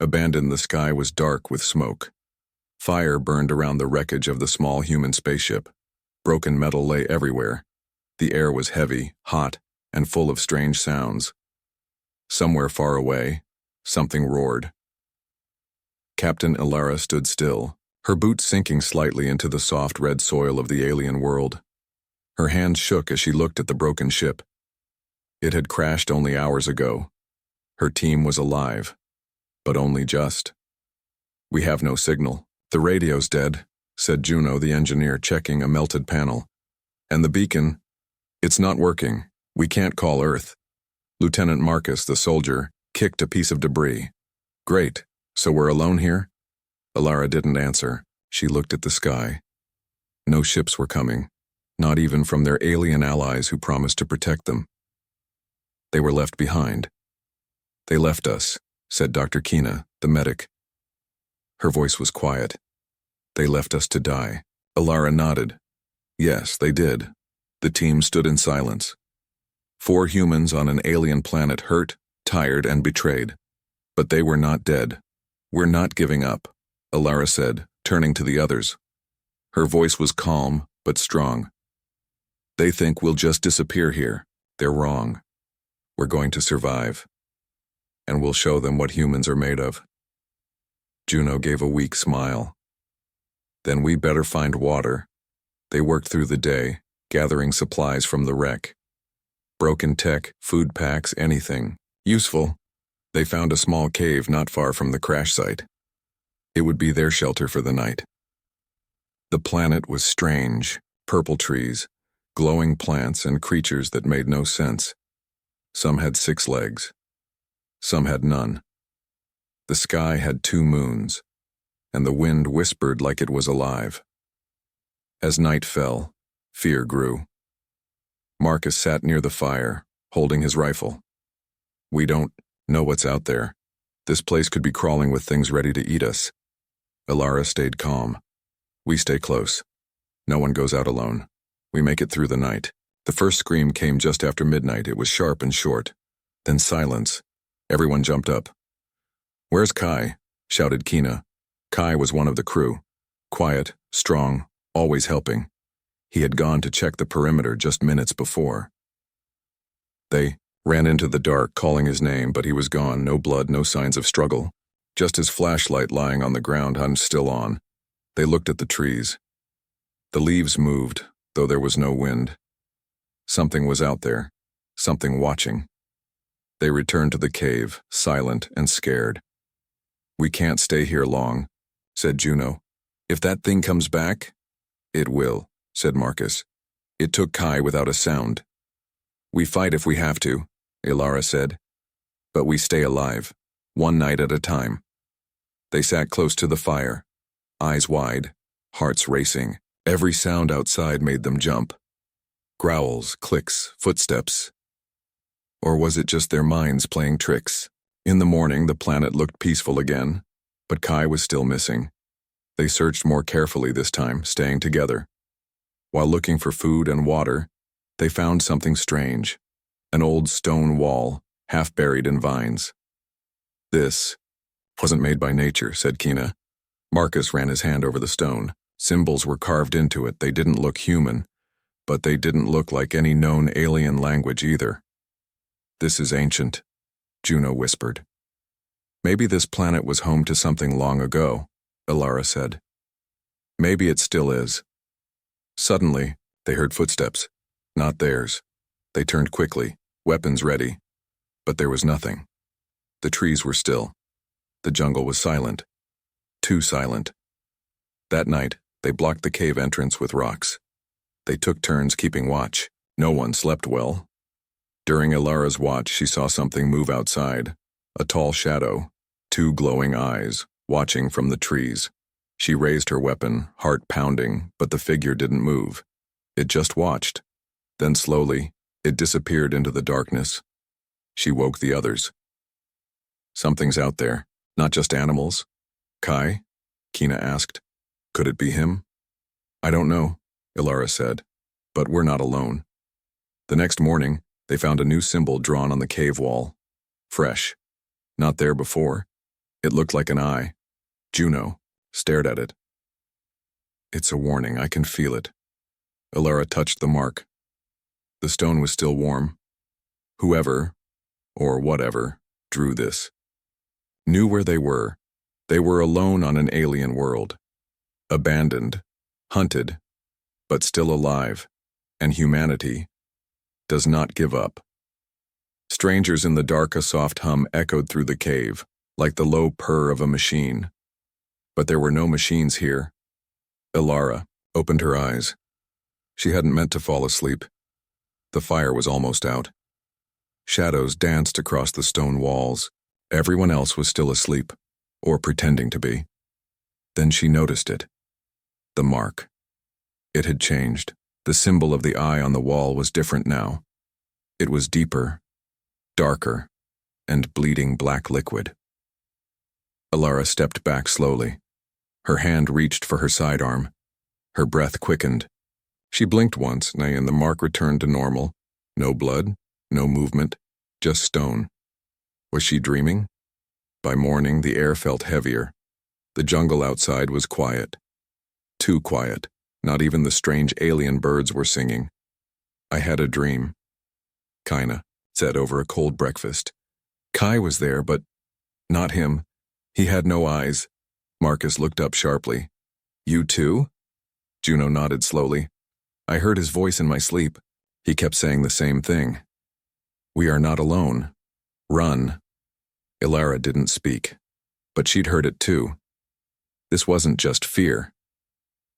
Abandoned, the sky was dark with smoke. Fire burned around the wreckage of the small human spaceship. Broken metal lay everywhere. The air was heavy, hot, and full of strange sounds. Somewhere far away, something roared. Captain Ilara stood still, her boots sinking slightly into the soft red soil of the alien world. Her hands shook as she looked at the broken ship. It had crashed only hours ago. Her team was alive, but only just. "We have no signal. The radio's dead," said Juno, the engineer, checking a melted panel. "And the beacon? It's not working. We can't call Earth." Lieutenant Marcus, the soldier, kicked a piece of debris. "Great. So we're alone here?" Ilara didn't answer. She looked at the sky. No ships were coming, not even from their alien allies who promised to protect them. They were left behind. "They left us," said Dr. Kina, the medic. Her voice was quiet. "They left us to die." Ilara nodded. "Yes, they did." The team stood in silence. 4 humans on an alien planet, hurt, tired, and betrayed. But they were not dead. "We're not giving up," Ilara said, turning to the others. Her voice was calm, but strong. "They think we'll just disappear here. They're wrong. We're going to survive. And we'll show them what humans are made of." Juno gave a weak smile. "Then we better find water." They worked through the day, gathering supplies from the wreck. Broken tech, food packs, anything useful. They found a small cave not far from the crash site. It would be their shelter for the night. The planet was strange: purple trees, glowing plants, and creatures that made no sense. Some had 6 legs. Some had none. The sky had 2 moons, and the wind whispered like it was alive. As night fell, fear grew. Marcus sat near the fire, holding his rifle. "We don't know what's out there. This place could be crawling with things ready to eat us." Ilara stayed calm. "We stay close. No one goes out alone. We make it through the night." The first scream came just after midnight. It was sharp and short. Then silence. Everyone jumped up. "Where's Kai?" shouted Kina. Kai was one of the crew. Quiet, strong, always helping. He had gone to check the perimeter just minutes before. They ran into the dark, calling his name, but he was gone. No blood, no signs of struggle. Just his flashlight lying on the ground hung still on. They looked at the trees. The leaves moved, though there was no wind. Something was out there, something watching. They returned to the cave, silent and scared. "We can't stay here long," said Juno. "If that thing comes back—" "It will," said Marcus. "It took Kai without a sound." "We fight if we have to," Ilara said. "But we stay alive, one night at a time." They sat close to the fire, eyes wide, hearts racing. Every sound outside made them jump. Growls, clicks, footsteps. Or was it just their minds playing tricks? In the morning, the planet looked peaceful again, but Kai was still missing. They searched more carefully this time, staying together. While looking for food and water, they found something strange: an old stone wall, half buried in vines. "This wasn't made by nature," said Kina. Marcus ran his hand over the stone. Symbols were carved into it. They didn't look human, but they didn't look like any known alien language either. "This is ancient," Juno whispered. "Maybe this planet was home to something long ago," Ilara said. "Maybe it still is." Suddenly, they heard footsteps. Not theirs. They turned quickly, weapons ready. But there was nothing. The trees were still. The jungle was silent. Too silent. That night, they blocked the cave entrance with rocks. They took turns keeping watch. No one slept well. During Ilara's watch, she saw something move outside. A tall shadow, 2 glowing eyes, watching from the trees. She raised her weapon, heart pounding, but the figure didn't move. It just watched. Then slowly, it disappeared into the darkness. She woke the others. "Something's out there, not just animals." "Kai?" Kina asked. "Could it be him?" "I don't know," Ilara said, "but we're not alone." The next morning, they found a new symbol drawn on the cave wall. Fresh. Not there before. It looked like an eye. Juno stared at it. It's a warning, I can feel it. Ilara touched the mark. The stone was still warm. Whoever, or whatever, drew this knew where they were. They were alone on an alien world. Abandoned, hunted, but still alive, and humanity does not give up. Strangers in the dark, a soft hum echoed through the cave, like the low purr of a machine. But there were no machines here. Ilara opened her eyes. She hadn't meant to fall asleep. The fire was almost out. Shadows danced across the stone walls. Everyone else was still asleep, or pretending to be. Then she noticed it. The mark. It had changed. The symbol of the eye on the wall was different now. It was deeper, darker, and bleeding black liquid. Ilara stepped back slowly. Her hand reached for her sidearm. Her breath quickened. She blinked once, and the mark returned to normal. No blood, no movement, just stone. Was she dreaming? By morning, the air felt heavier. The jungle outside was quiet. Too quiet. Not even the strange alien birds were singing. I had a dream. Kaina said over a cold breakfast. Kai was there, but not him. He had no eyes. Marcus looked up sharply. You too? Juno nodded slowly. I heard his voice in my sleep. He kept saying the same thing. We are not alone. Run. Ilara didn't speak, but she'd heard it too. This wasn't just fear.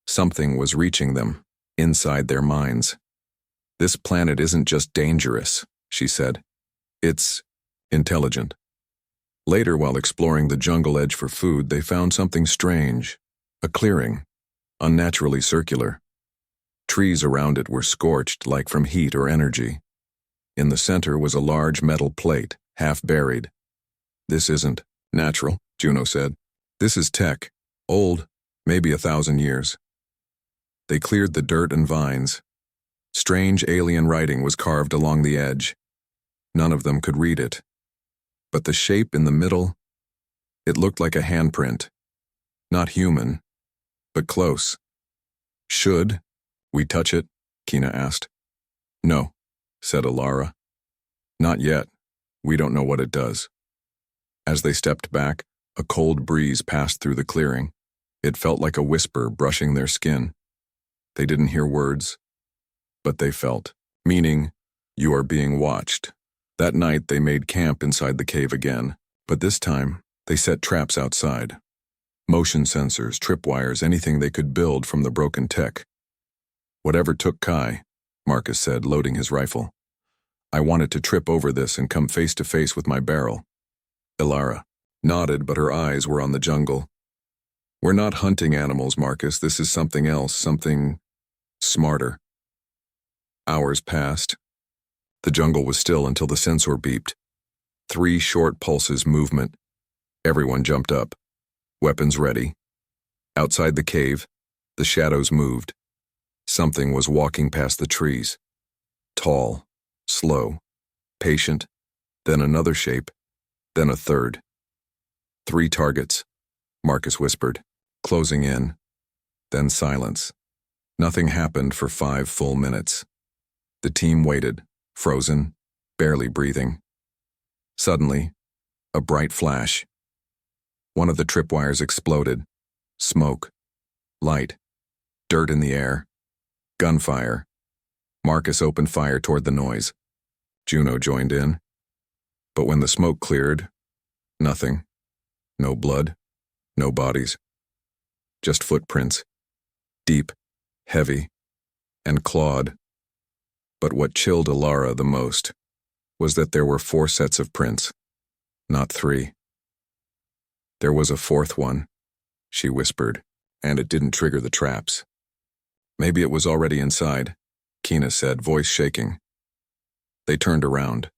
Something was reaching them, inside their minds. This planet isn't just dangerous, she said. It's intelligent. Later, while exploring the jungle edge for food, they found something strange. A clearing, unnaturally circular. Trees around it were scorched like from heat or energy. In the center was a large metal plate, half buried. This isn't natural, Juno said. This is tech, old, maybe 1,000 years. They cleared the dirt and vines. Strange alien writing was carved along the edge. None of them could read it. But the shape in the middle, it looked like a handprint. Not human, but close. Should we touch it? Kina asked. No, said Ilara. Not yet. We don't know what it does. As they stepped back, a cold breeze passed through the clearing. It felt like a whisper brushing their skin. They didn't hear words, but they felt, meaning, you are being watched. That night they made camp inside the cave again, but this time they set traps outside. Motion sensors, tripwires, anything they could build from the broken tech. Whatever took Kai, Marcus said, loading his rifle. I wanted to trip over this and come face to face with my barrel. Ilara nodded, but her eyes were on the jungle. We're not hunting animals, Marcus. This is something else, something smarter. Hours passed. The jungle was still until the sensor beeped. 3 short pulses movement. Everyone jumped up. Weapons ready. Outside the cave, the shadows moved. Something was walking past the trees. Tall, slow, patient, then another shape, then a third. 3 targets, Marcus whispered, closing in. Then silence. Nothing happened for 5 full minutes. The team waited, frozen, barely breathing. Suddenly, a bright flash. One of the tripwires exploded. Smoke, light, dirt in the air, gunfire. Marcus opened fire toward the noise. Juno joined in. But when the smoke cleared, nothing. No blood, no bodies. Just footprints. Deep, heavy, and clawed. But what chilled Ilara the most was that there were 4 sets of prints, not 3. There was a 4th one, she whispered, and it didn't trigger the traps. Maybe it was already inside, Kina said, voice shaking. They turned around.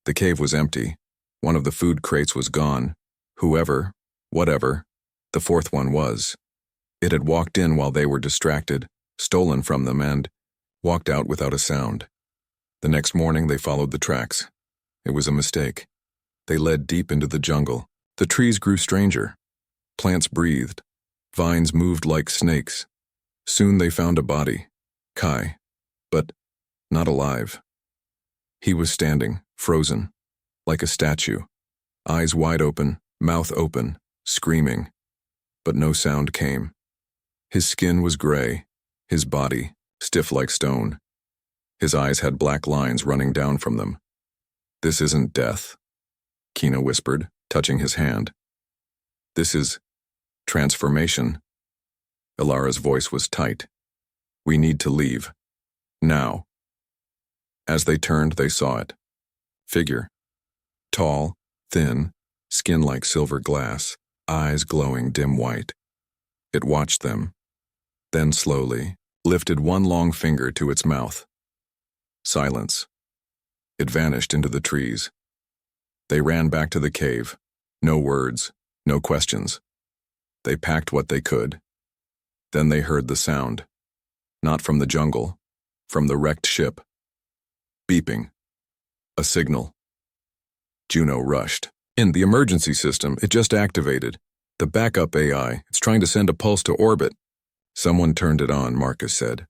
The cave was empty. One of the food crates was gone. Whoever, whatever, the 4th one was. It had walked in while they were distracted, stolen from them, and walked out without a sound. The next morning they followed the tracks. It was a mistake. They led deep into the jungle, The trees grew stranger. Plants breathed. Vines moved like snakes. Soon they found a body. Kai. But not alive. He was standing, frozen, like a statue. Eyes wide open, mouth open, screaming. But no sound came. His skin was gray, his body stiff like stone. His eyes had black lines running down from them. "This isn't death," Kina whispered, touching his hand. "This is transformation." Ilara's voice was tight. "We need to leave. Now." As they turned, they saw it. Figure. Tall, thin, skin like silver glass, eyes glowing dim white. It watched them, then slowly lifted one long finger to its mouth. Silence. It vanished into the trees. They ran back to the cave. No words, no questions. They packed what they could. Then they heard the sound. Not from the jungle, from the wrecked ship. Beeping. A signal. Juno rushed. "In the emergency system, it just activated. The backup AI, it's trying to send a pulse to orbit." "Someone turned it on," Marcus said.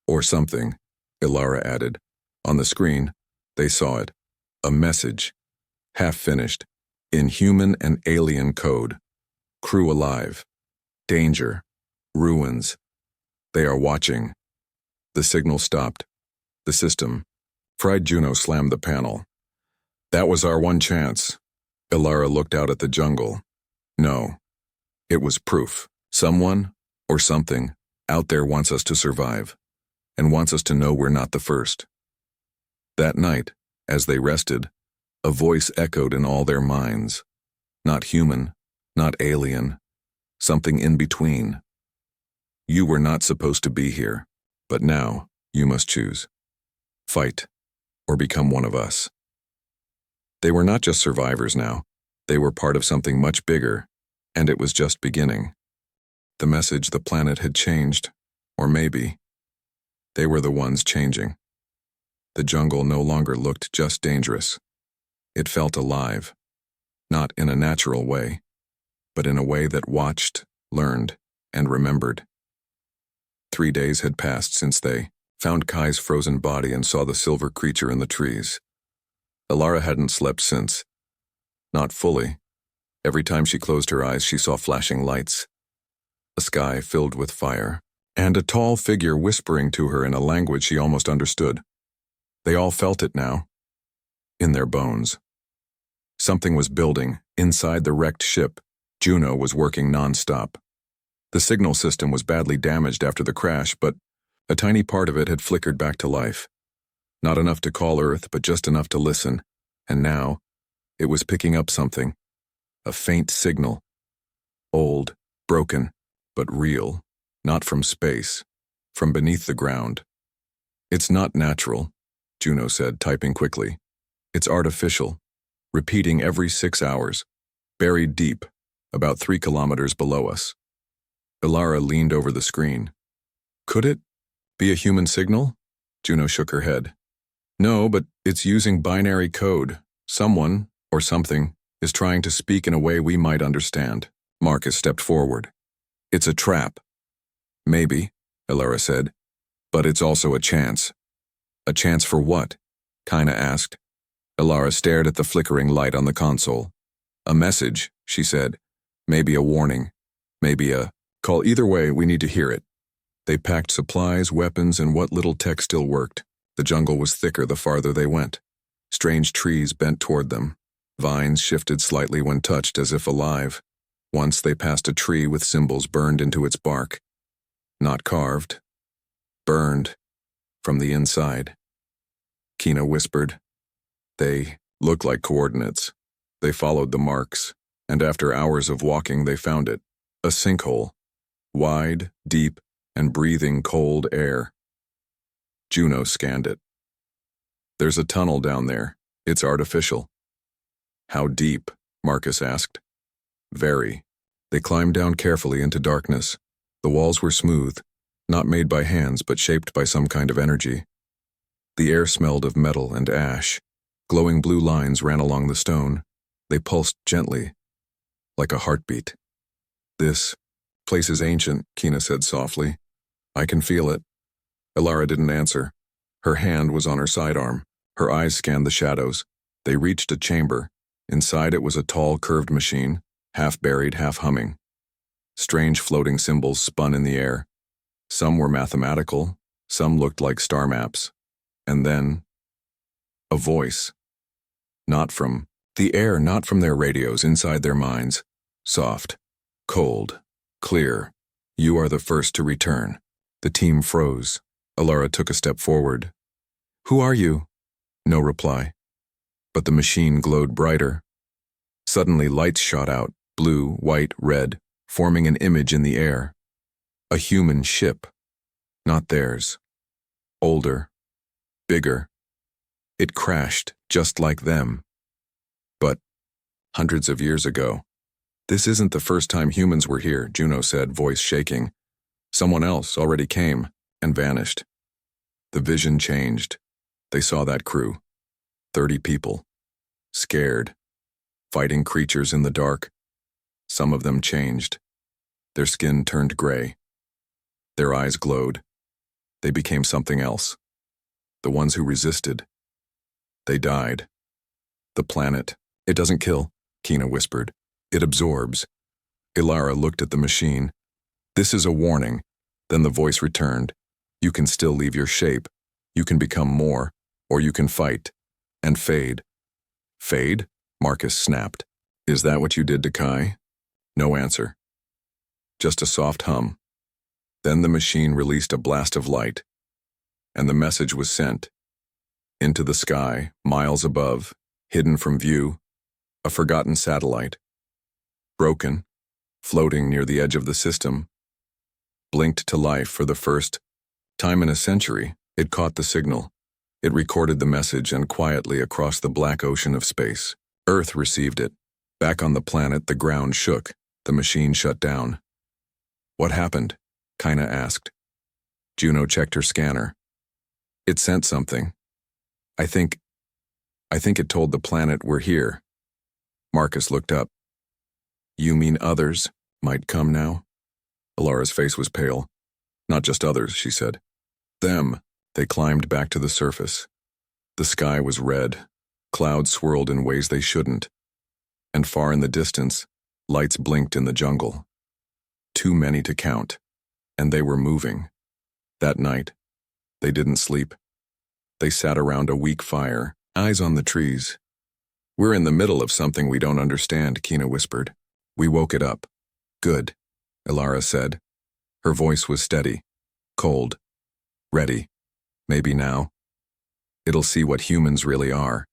"Or something," Ilara added. On the screen, they saw it. A message. Half finished. In human and alien code. "Crew alive. Danger. Ruins. They are watching." The signal stopped. The system. Fried Juno slammed the panel. "That was our one chance." Ilara looked out at the jungle. No. It was proof. Someone, or something, out there wants us to survive, and wants us to know we're not the first. That night, as they rested, a voice echoed in all their minds. Not human, not alien, something in between. "You were not supposed to be here, but now you must choose. Fight, or become one of us." They were not just survivors now. They were part of something much bigger, and it was just beginning. The message the planet had changed, or maybe they were the ones changing. The jungle no longer looked just dangerous. It felt alive, not in a natural way, but in a way that watched, learned, and remembered. 3 days had passed since they found Kai's frozen body and saw the silver creature in the trees. Ilara hadn't slept since. Not fully. Every time she closed her eyes, she saw flashing lights, a sky filled with fire, and a tall figure whispering to her in a language she almost understood. They all felt it now, in their bones. Something was building inside the wrecked ship. Juno was working non-stop. The signal system was badly damaged after the crash, but a tiny part of it had flickered back to life. Not enough to call Earth, but just enough to listen. And now, it was picking up something. A faint signal. Old, broken, but real. Not from space. From beneath the ground. "It's not natural," Juno said, typing quickly. "It's artificial. Repeating every 6 hours. Buried deep, about 3 kilometers below us." Ilara leaned over the screen. "Could it be a human signal?" Juno shook her head. "No, but it's using binary code. Someone, or something, is trying to speak in a way we might understand." Marcus stepped forward. "It's a trap." "Maybe," Ilara said, "but it's also a chance." "A chance for what?" Kina asked. Ilara stared at the flickering light on the console. "A message," she said. "Maybe a warning. Maybe a call. Either way, we need to hear it." They packed supplies, weapons, and what little tech still worked. The jungle was thicker the farther they went. Strange trees bent toward them. Vines shifted slightly when touched as if alive. Once they passed a tree with symbols burned into its bark. Not carved. Burned. From the inside. Kina whispered. They looked like coordinates. They followed the marks, and after hours of walking they found it. A sinkhole. Wide, deep, and breathing cold air. Juno scanned it. "There's a tunnel down there. It's artificial." "How deep?" Marcus asked. "Very." They climbed down carefully into darkness. The walls were smooth, not made by hands but shaped by some kind of energy. The air smelled of metal and ash. Glowing blue lines ran along the stone. They pulsed gently, like a heartbeat. This place is ancient, Kina said softly. I can feel it. Ilara didn't answer. Her hand was on her sidearm. Her eyes scanned the shadows. They reached a chamber. Inside it was a tall, curved machine, half buried, half humming. Strange floating symbols spun in the air. Some were mathematical, some looked like star maps. And then, a voice. Not from the air, not from their radios, inside their minds. Soft, cold, clear. You are the first to return. The team froze. Ilara took a step forward. Who are you? No reply. But the machine glowed brighter. Suddenly lights shot out, blue, white, red, forming an image in the air. A human ship. Not theirs. Older. Bigger. It crashed, just like them. But hundreds of years ago. This isn't the first time humans were here, Juno said, voice shaking. Someone else already came and vanished. The vision changed. They saw that crew. 30 people. Scared. Fighting creatures in the dark. Some of them changed. Their skin turned gray. Their eyes glowed. They became something else. The ones who resisted. They died. The planet. It doesn't kill, Kina whispered. It absorbs. Ilara looked at the machine. This is a warning. Then the voice returned. You can still leave your shape. You can become more. Or you can fight. And fade. Fade? Marcus snapped. Is that what you did to Kai? No answer. Just a soft hum. Then the machine released a blast of light. And the message was sent. Into the sky, miles above, hidden from view, a forgotten satellite. Broken, floating near the edge of the system. Blinked to life for the first time in a century. It caught the signal. It recorded the message and quietly across the black ocean of space. Earth received it. Back on the planet, the ground shook. The machine shut down. What happened? Kina asked. Juno checked her scanner. It sent something. I think it told the planet we're here. Marcus looked up. You mean others might come now? Ilara's face was pale. Not just others, she said. Them. They climbed back to the surface. The sky was red. Clouds swirled in ways they shouldn't. And far in the distance, lights blinked in the jungle. Too many to count. And they were moving. That night, they didn't sleep. They sat around a weak fire, eyes on the trees. We're in the middle of something we don't understand, Kina whispered. We woke it up. Good, Ilara said. Her voice was steady, cold, ready. Maybe now. It'll see what humans really are.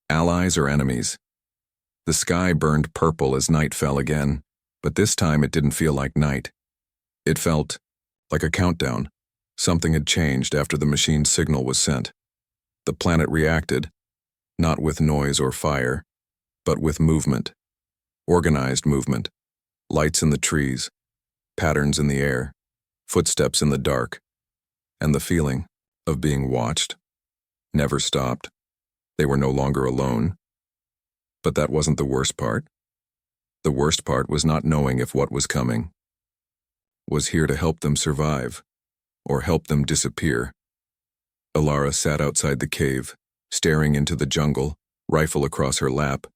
Allies or enemies? The sky burned purple as night fell again, but this time it didn't feel like night. It felt like a countdown. Something had changed after the machine's signal was sent. The planet reacted, not with noise or fire, but with movement. Organized movement. Lights in the trees, patterns in the air, footsteps in the dark, and the feeling of being watched never stopped. They were no longer alone. But that wasn't the worst part. The worst part was not knowing if what was coming was here to help them survive, or help them disappear. Ilara sat outside the cave, staring into the jungle, rifle across her lap.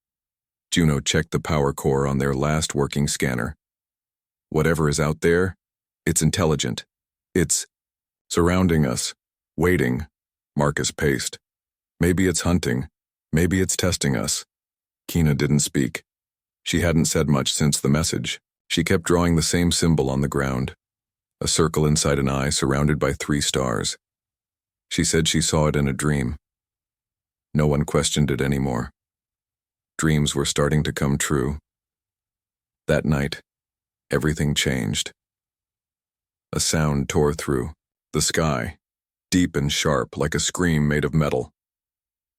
Juno checked the power core on their last working scanner. Whatever is out there, it's intelligent. It's surrounding us, waiting. Marcus paced. Maybe it's hunting. Maybe it's testing us. Kina didn't speak. She hadn't said much since the message. She kept drawing the same symbol on the ground. A circle inside an eye surrounded by 3 stars. She said she saw it in a dream. No one questioned it anymore. Dreams were starting to come true. That night, everything changed. A sound tore through the sky, deep and sharp like a scream made of metal.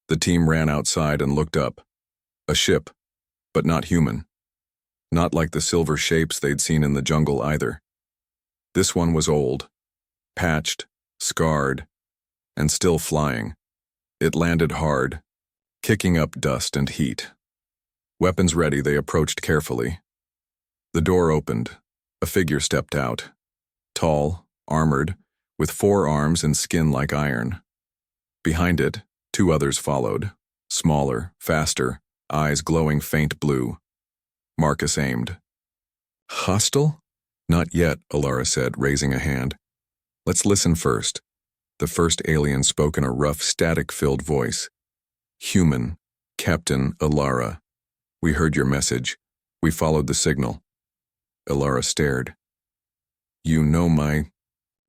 The team ran outside and looked up. A ship, but not human. Not like the silver shapes they'd seen in the jungle either. This one was old, patched, scarred, and still flying. It landed hard, kicking up dust and heat. Weapons ready, they approached carefully. The door opened. A figure stepped out. Tall, armored, with 4 arms and skin like iron. Behind it, 2 others followed. Smaller, faster, eyes glowing faint blue. Marcus aimed. Hostile? Not yet, Alara said, raising a hand. Let's listen first. The first alien spoke in a rough, static-filled voice. Human, Captain Alara. We heard your message. We followed the signal. Alara stared. You know my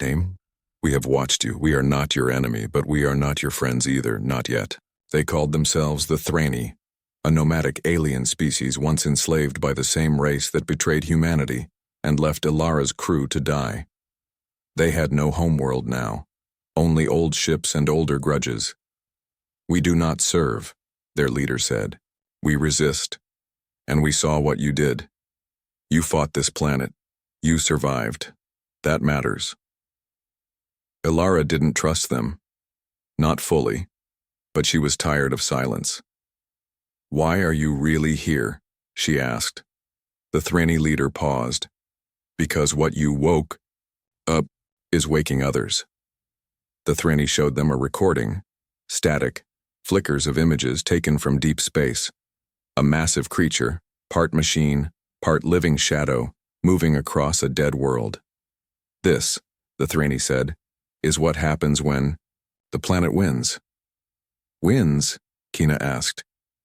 name? We have watched you. We are not your enemy, but we are not your friends either, not yet. They called themselves the Thrani, a nomadic alien species once enslaved by the same race that betrayed humanity and left Ilara's crew to die. They had no homeworld now, only old ships and older grudges. We do not serve, their leader said. We resist. And we saw what you did. You fought this planet. You survived. That matters. Ilara didn't trust them. Not fully, but she was tired of silence. Why are you really here? She asked. The Thrani leader paused. Because what you woke up is waking others. The Thrani showed them a recording, static, flickers of images taken from deep space. A massive creature, part machine, part living shadow, moving across a dead world. This, the Thrani said, is what happens when the planet wins. Wins? Kina asked.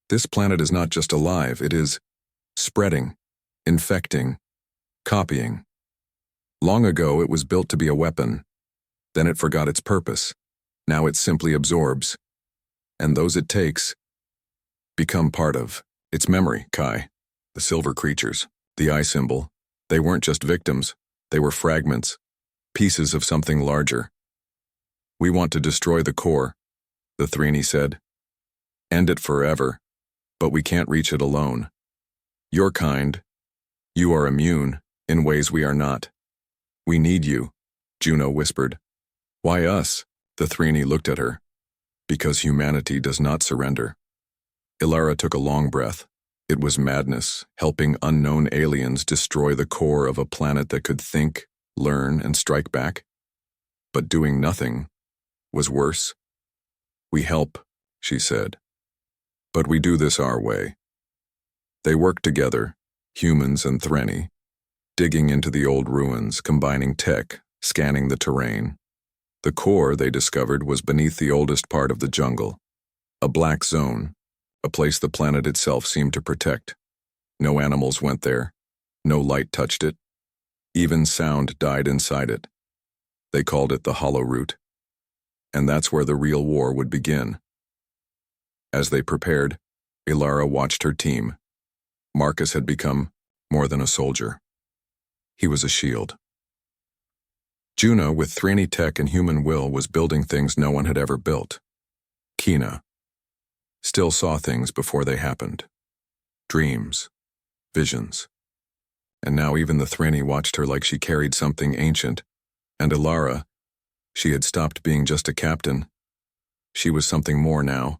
This planet is not just alive, it is spreading, infecting, copying. Long ago it was built to be a weapon. Then it forgot its purpose. Now it simply absorbs. And those it takes become part of its memory, Kai. The silver creatures, the eye symbol, they weren't just victims, they were fragments, pieces of something larger. We want to destroy the core, the Thrani said. End it forever, but we can't reach it alone. Your kind, you are immune in ways we are not. We need you, Juno whispered. Why us? The Thrani looked at her. Because humanity does not surrender. Ilara took a long breath. It was madness, helping unknown aliens destroy the core of a planet that could think, learn, and strike back. But doing nothing was worse. We help, she said. But we do this our way. They worked together, humans and Thrani, digging into the old ruins, combining tech, scanning the terrain. The core, they discovered, was beneath the oldest part of the jungle, a black zone, a place the planet itself seemed to protect. No animals went there, no light touched it, even sound died inside it. They called it the Hollow Root, and that's where the real war would begin. As they prepared, Ilara watched her team. Marcus had become more than a soldier. He was a shield. Juno, with Thrani tech and human will, was building things no one had ever built. Kina still saw things before they happened. Dreams, visions. And now even the Thrani watched her like she carried something ancient. And Ilara, she had stopped being just a captain. She was something more now.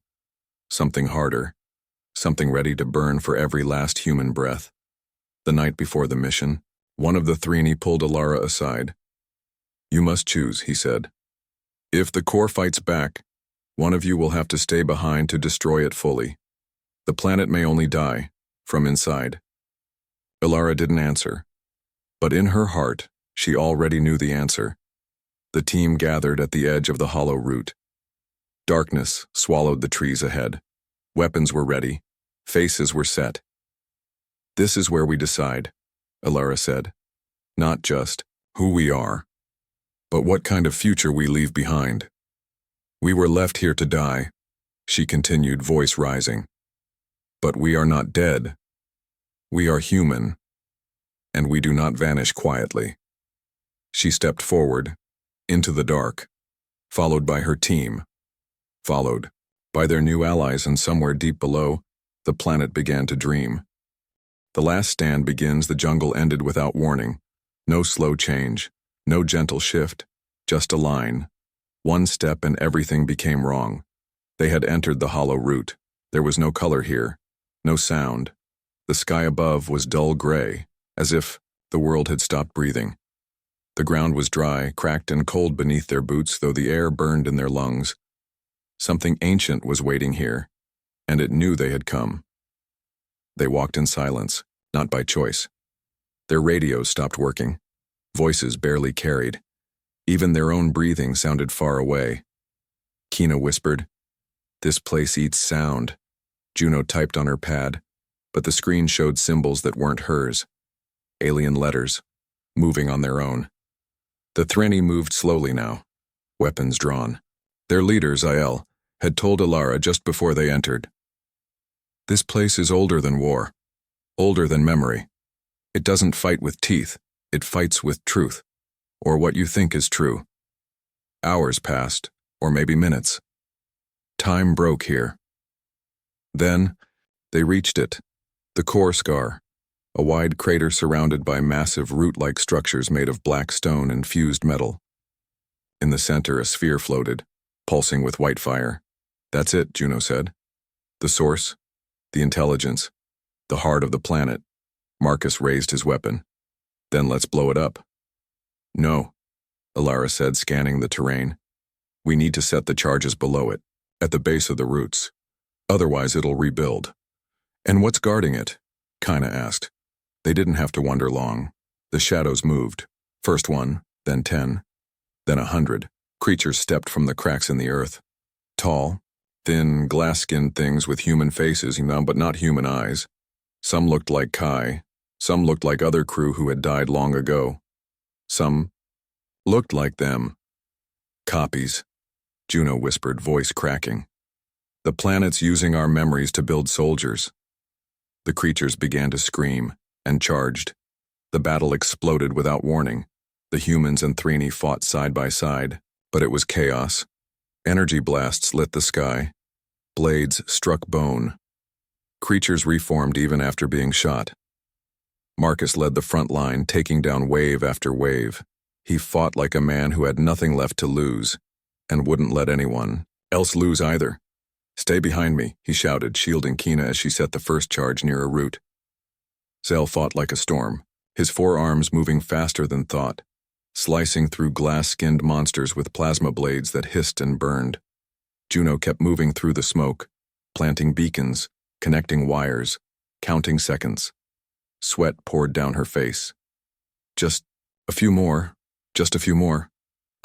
Something harder. Something ready to burn for every last human breath. The night before the mission, one of the Thrani pulled Ilara aside. You must choose, he said. If the core fights back, one of you will have to stay behind to destroy it fully. The planet may only die, from inside. Ilara didn't answer. But in her heart, she already knew the answer. The team gathered at the edge of the Hollow Root. Darkness swallowed the trees ahead. Weapons were ready. Faces were set. This is where we decide, Ilara said. Not just who we are, but what kind of future we leave behind. We were left here to die, she continued, voice rising. But we are not dead. We are human, and we do not vanish quietly. She stepped forward, into the dark, followed by her team, followed by their new allies, and somewhere deep below, the planet began to dream. The last stand begins. The jungle ended without warning. No slow change, no gentle shift, just a line. One step and everything became wrong. They had entered the Hollow Root. There was no color here, no sound, The sky above was dull gray, as if the world had stopped breathing. The ground was dry, cracked and cold beneath their boots, though the air burned in their lungs. Something ancient was waiting here, and it knew they had come. They walked in silence, not by choice. Their radios stopped working. Voices barely carried. Even their own breathing sounded far away. Kina whispered, "This place eats sound." Juno typed on her pad, but the screen showed symbols that weren't hers. Alien letters, moving on their own. The Thrini moved slowly now, weapons drawn. Their leader, Zael, had told Alara just before they entered. "This place is older than war, older than memory. It doesn't fight with teeth, it fights with truth, or what you think is true." Hours passed, or maybe minutes. Time broke here. Then, they reached it, the core scar, a wide crater surrounded by massive root-like structures made of black stone and fused metal. In the center, a sphere floated, pulsing with white fire. "That's it," Juno said. "The source, the intelligence, the heart of the planet." Marcus raised his weapon. "Then let's blow it up." "No," Alara said, scanning the terrain. "We need to set the charges below it, at the base of the roots. Otherwise it'll rebuild." "And what's guarding it?" Kina asked. They didn't have to wonder long. The shadows moved. First one, then 10, then 100. Creatures stepped from the cracks in the earth. Tall, thin, glass-skinned things with human faces, but not human eyes. Some looked like Kai. Some looked like other crew who had died long ago. Some looked like them. "Copies," Juno whispered, voice cracking. "The planet's using our memories to build soldiers." The creatures began to scream and charged. The battle exploded without warning. The humans and Thrini fought side by side, but it was chaos. Energy blasts lit the sky. Blades struck bone. Creatures reformed even after being shot. Marcus led the front line, taking down wave after wave. He fought like a man who had nothing left to lose, and wouldn't let anyone else lose either. "Stay behind me," he shouted, shielding Kina as she set the first charge near a root. Zell fought like a storm, his forearms moving faster than thought, slicing through glass-skinned monsters with plasma blades that hissed and burned. Juno kept moving through the smoke, planting beacons, connecting wires, counting seconds. Sweat poured down her face. Just a few more. Just a few more.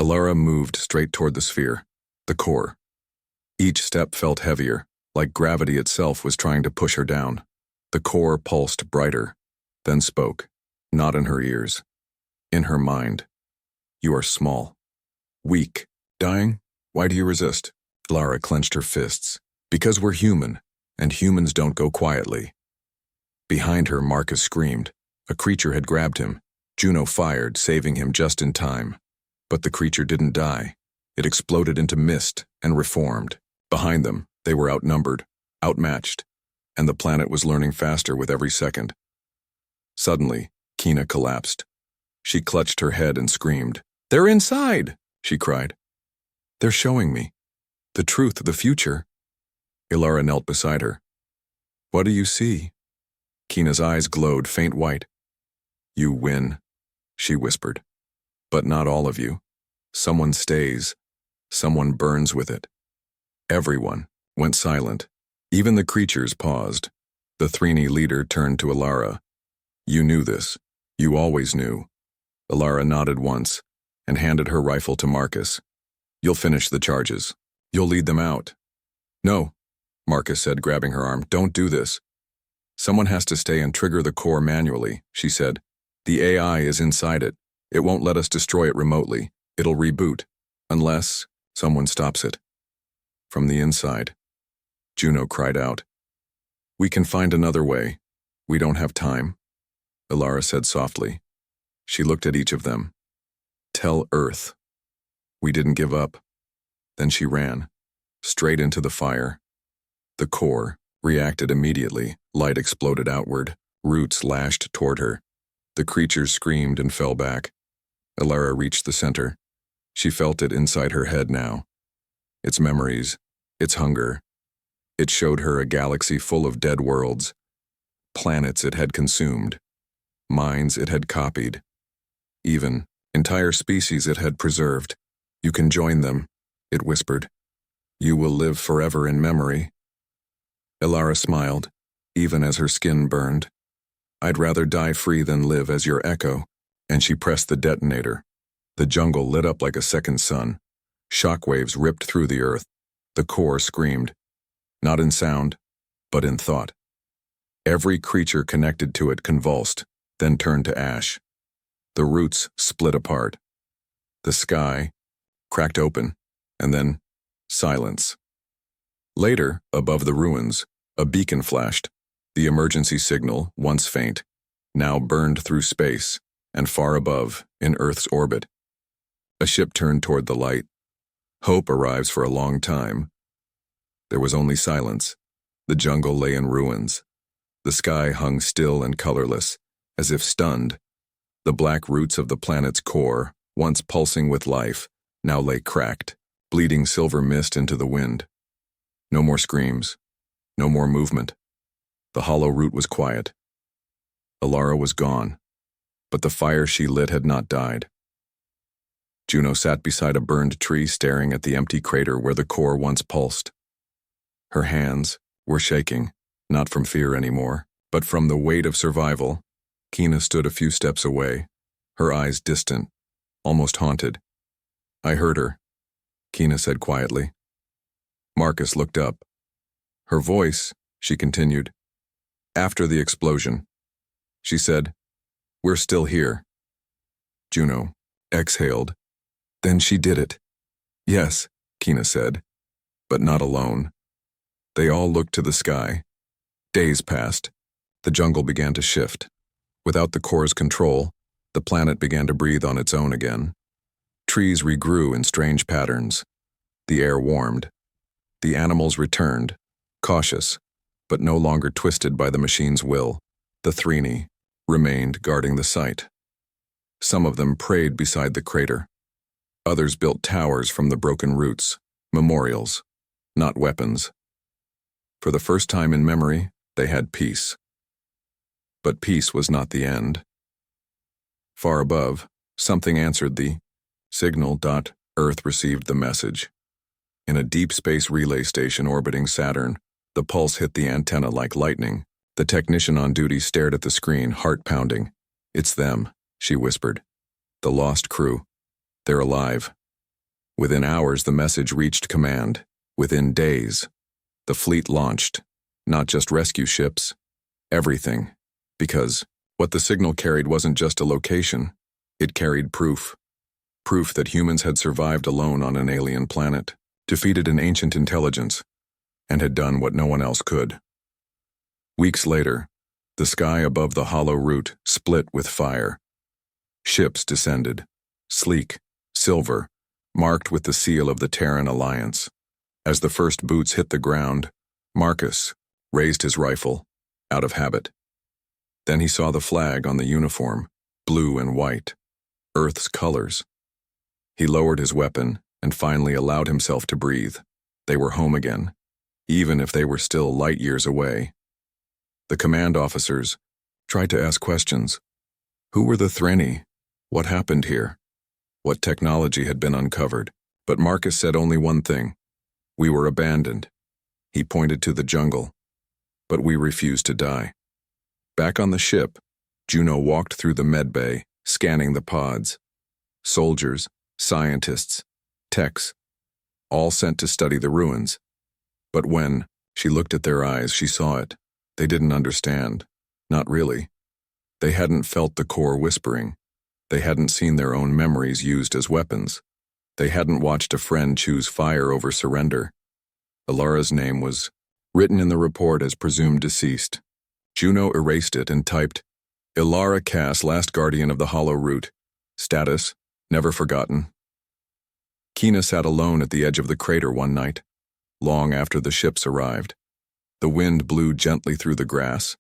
Alara moved straight toward the sphere, the core. Each step felt heavier, like gravity itself was trying to push her down. The core pulsed brighter, then spoke, not in her ears, in her mind. "You are small, weak, dying. Why do you resist?" Lara clenched her fists. "Because we're human, and humans don't go quietly." Behind her, Marcus screamed. A creature had grabbed him. Juno fired, saving him just in time. But the creature didn't die. It exploded into mist and reformed. Behind them, they were outnumbered, outmatched, and the planet was learning faster with every second. Suddenly, Kina collapsed. She clutched her head and screamed. "They're inside!" she cried. "They're showing me. The truth, the future." Ilara knelt beside her. "What do you see?" Kina's eyes glowed faint white. "You win," she whispered. "But not all of you. Someone stays. Someone burns with it." Everyone went silent. Even the creatures paused. The Thrini leader turned to Alara. "You knew this. You always knew." Alara nodded once and handed her rifle to Marcus. "You'll finish the charges. You'll lead them out." "No," Marcus said, grabbing her arm. "Don't do this." "Someone has to stay and trigger the core manually," she said. "The AI is inside it. It won't let us destroy it remotely. It'll reboot, unless someone stops it." From the inside, Juno cried out. "We can find another way. We don't have time," Ilara said softly. She looked at each of them. "Tell Earth. We didn't give up." Then she ran, straight into the fire. The core reacted immediately. Light exploded outward. Roots lashed toward her. The creatures screamed and fell back. Ilara reached the center. She felt it inside her head now. Its memories, its hunger. It showed her a galaxy full of dead worlds. planets it had consumed, minds it had copied, even entire species it had preserved. You can join them, it whispered. You will live forever in memory. Ilara smiled, even as her skin burned. I'd rather die free than live as your echo, and she pressed the detonator. The jungle lit up like a second sun. Shockwaves ripped through the earth. The core screamed, not in sound, but in thought. Every creature connected to it convulsed, then turned to ash. The roots split apart. The sky cracked open, and then silence. Later, above the ruins, a beacon flashed. The emergency signal, once faint, now burned through space, and far above, in Earth's orbit. A ship turned toward the light. Hope arrives for a long time. There was only silence. The jungle lay in ruins. The sky hung still and colorless, as if stunned. The black roots of the planet's core, once pulsing with life, now lay cracked, bleeding silver mist into the wind. No more screams. No more movement. The hollow root was quiet. Ilara was gone, but the fire she lit had not died. Juno sat beside a burned tree staring at the empty crater where the core once pulsed. Her hands were shaking, not from fear anymore, but from the weight of survival. Kina stood a few steps away, her eyes distant, almost haunted. I heard her, Kina said quietly. Marcus looked up. Her voice, she continued, after the explosion. She said, we're still here. Juno exhaled. Then she did it. Yes, Kina said, but not alone. They all looked to the sky. Days passed. The jungle began to shift. Without the core's control, the planet began to breathe on its own again. Trees regrew in strange patterns. The air warmed. The animals returned, cautious, but no longer twisted by the machine's will. The Thrini remained guarding the site. Some of them prayed beside the crater. Others built towers from the broken roots, memorials, not weapons. For the first time in memory, they had peace. But peace was not the end. Far above, something answered the signal. Earth received the message. In a deep space relay station orbiting Saturn, the pulse hit the antenna like lightning. The technician on duty stared at the screen, heart pounding. It's them, she whispered. The lost crew. They're alive. Within hours, the message reached command. Within days, the fleet launched. Not just rescue ships. Everything. Because what the signal carried wasn't just a location. It carried proof. Proof that humans had survived alone on an alien planet, defeated an ancient intelligence, and had done what no one else could. Weeks later, the sky above the hollow root split with fire. Ships descended, sleek, silver, marked with the seal of the Terran Alliance. As the first boots hit the ground, Marcus raised his rifle, out of habit. Then he saw the flag on the uniform, blue and white, Earth's colors. He lowered his weapon and finally allowed himself to breathe. They were home again, even if they were still light years away. The command officers tried to ask questions. Who were the Thrini? What happened here? What technology had been uncovered? But Marcus said only one thing. We were abandoned. He pointed to the jungle. But we refused to die. Back on the ship, Juno walked through the med bay, scanning the pods. Soldiers, scientists, techs, all sent to study the ruins. But when she looked at their eyes, she saw it. They didn't understand. Not really. They hadn't felt the core whispering. They hadn't seen their own memories used as weapons. They hadn't watched a friend choose fire over surrender. Ilara's name was written in the report as presumed deceased. Juno erased it and typed, Ilara Cass, last guardian of the hollow root. Status, never forgotten. Kina sat alone at the edge of the crater one night, long after the ships arrived. The wind blew gently through the grass.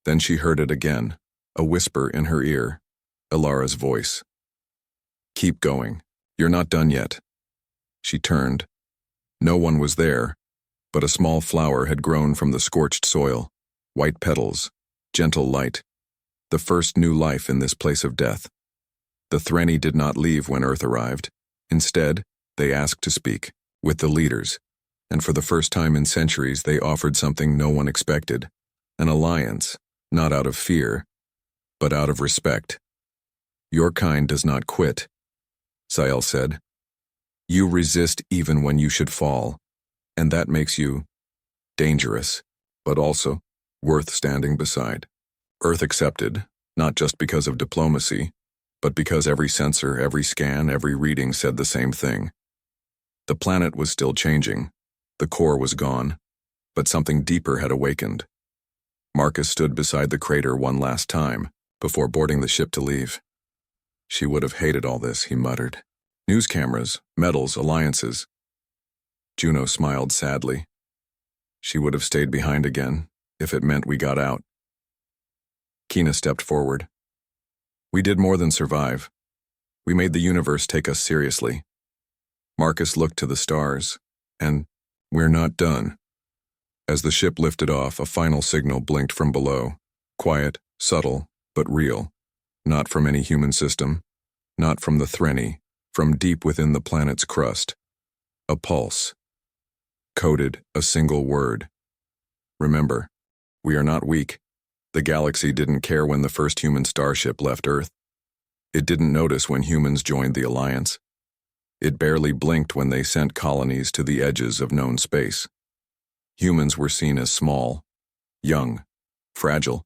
Then she heard it again, a whisper in her ear, Ilara's voice. Keep going. You're not done yet. She turned. No one was there, but a small flower had grown from the scorched soil, white petals, gentle light, the first new life in this place of death. The Threnni did not leave when Earth arrived. Instead, they asked to speak with the leaders, and for the first time in centuries they offered something no one expected, an alliance, not out of fear, but out of respect. Your kind does not quit, Sael said. You resist even when you should fall, and that makes you dangerous, but also worth standing beside. Earth accepted, not just because of diplomacy, but because every sensor, every scan, every reading said the same thing. The planet was still changing, the core was gone, but something deeper had awakened. Marcus stood beside the crater one last time, before boarding the ship to leave. She would have hated all this, he muttered. News cameras, medals, alliances. Juno smiled sadly. She would have stayed behind again, if it meant we got out. Kina stepped forward. We did more than survive. We made the universe take us seriously. Marcus looked to the stars, and we're not done. As the ship lifted off, a final signal blinked from below. Quiet, subtle, but real. Not from any human system, not from the Threnni, from deep within the planet's crust. A pulse. Coded, a single word. Remember, we are not weak. The galaxy didn't care when the first human starship left Earth. It didn't notice when humans joined the Alliance. It barely blinked when they sent colonies to the edges of known space. Humans were seen as small, young, fragile.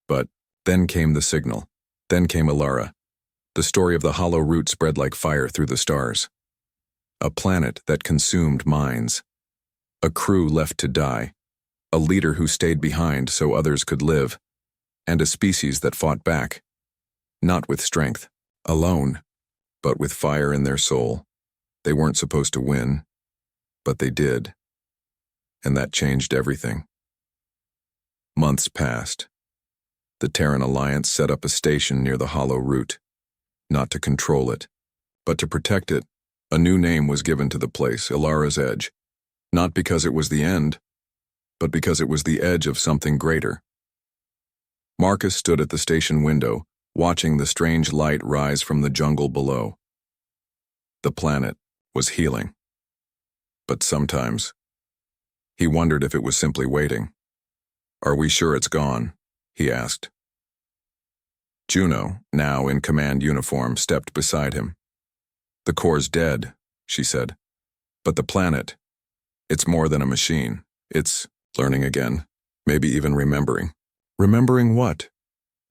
But then came the signal. Then came Alara. The story of the hollow root spread like fire through the stars. A planet that consumed minds. A crew left to die. A leader who stayed behind so others could live. And a species that fought back. Not with strength, alone, but with fire in their soul. They weren't supposed to win, but they did. And that changed everything. Months passed. The Terran Alliance set up a station near the hollow root. Not to control it, but to protect it. A new name was given to the place, Ilara's Edge. Not because it was the end, but because it was the edge of something greater. Marcus stood at the station window, watching the strange light rise from the jungle below. The planet was healing. But sometimes, he wondered if it was simply waiting. Are we sure it's gone? He asked. Juno, now in command uniform, stepped beside him. The core's dead, she said. But the planet, it's more than a machine. It's learning again, maybe even remembering. Remembering what?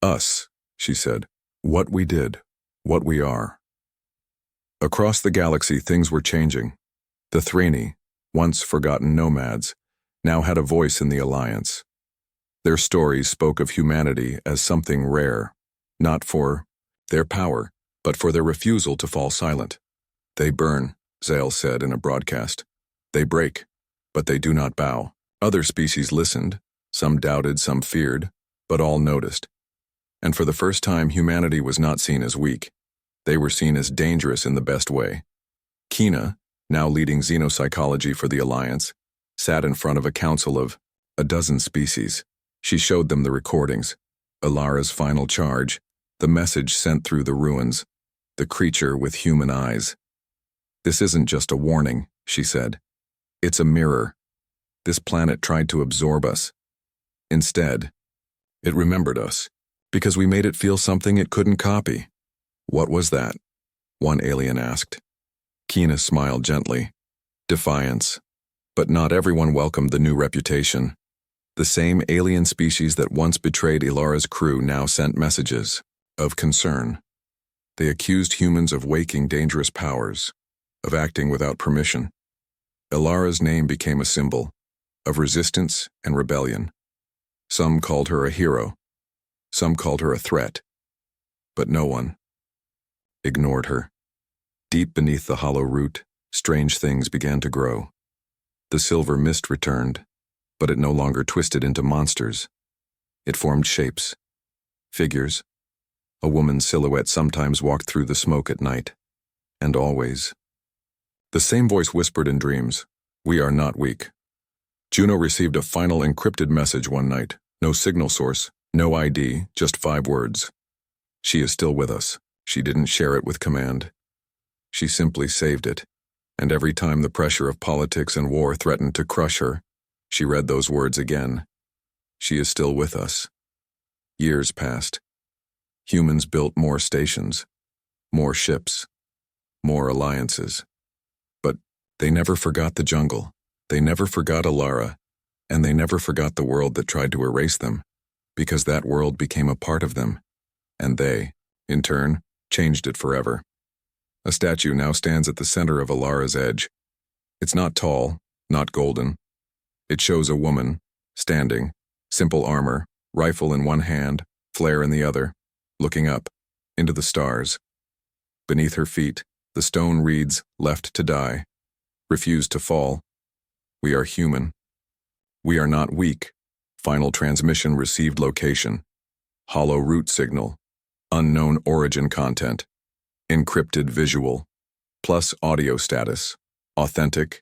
Us, she said. What we did, what we are. Across the galaxy, things were changing. The Threnni, once forgotten nomads, now had a voice in the Alliance. Their stories spoke of humanity as something rare, not for their power, but for their refusal to fall silent. They burn, Zale said in a broadcast. They break, but they do not bow. Other species listened, some doubted, some feared, but all noticed. And for the first time, humanity was not seen as weak. They were seen as dangerous in the best way. Kina, now leading xenopsychology for the Alliance, sat in front of a council of a dozen species. She showed them the recordings, Ilara's final charge, the message sent through the ruins, the creature with human eyes. This isn't just a warning, she said. It's a mirror. This planet tried to absorb us. Instead, it remembered us, because we made it feel something it couldn't copy. What was that? One alien asked. Kina smiled gently. Defiance. But not everyone welcomed the new reputation. The same alien species that once betrayed Ilara's crew now sent messages of concern. They accused humans of waking dangerous powers, of acting without permission. Ilara's name became a symbol of resistance and rebellion. Some called her a hero. Some called her a threat. But no one ignored her. Deep beneath the hollow root, strange things began to grow. The silver mist returned, but it no longer twisted into monsters. It formed shapes, figures. A woman's silhouette sometimes walked through the smoke at night, and always. The same voice whispered in dreams, "We are not weak." Juno received a final encrypted message one night, no signal source, No ID, just 5 words. She is still with us. She didn't share it with command. She simply saved it. And every time the pressure of politics and war threatened to crush her, she read those words again. She is still with us. Years passed. Humans built more stations, more ships, more alliances. But they never forgot the jungle. They never forgot Alara, and they never forgot the world that tried to erase them, because that world became a part of them, and they, in turn, changed it forever. A statue now stands at the center of Alara's edge. It's not tall, not golden. It shows a woman, standing, simple armor, rifle in one hand, flare in the other, looking up, into the stars. Beneath her feet, the stone reads, "Left to die. Refuse to fall. We are human. We are not weak. Final transmission received location. Hollow root signal. Unknown origin content. Encrypted visual. Plus audio status. Authentic.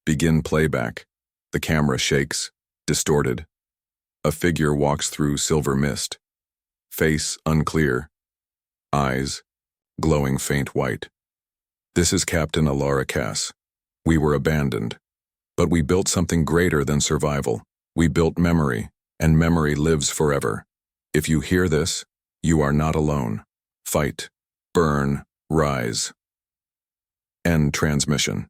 Begin playback. The camera shakes, distorted. A figure walks through silver mist. Face unclear. Eyes glowing faint white. This is Captain Alara Cass. We were abandoned. But we built something greater than survival. We built memory, and memory lives forever. If you hear this, you are not alone. Fight, burn, rise. End transmission.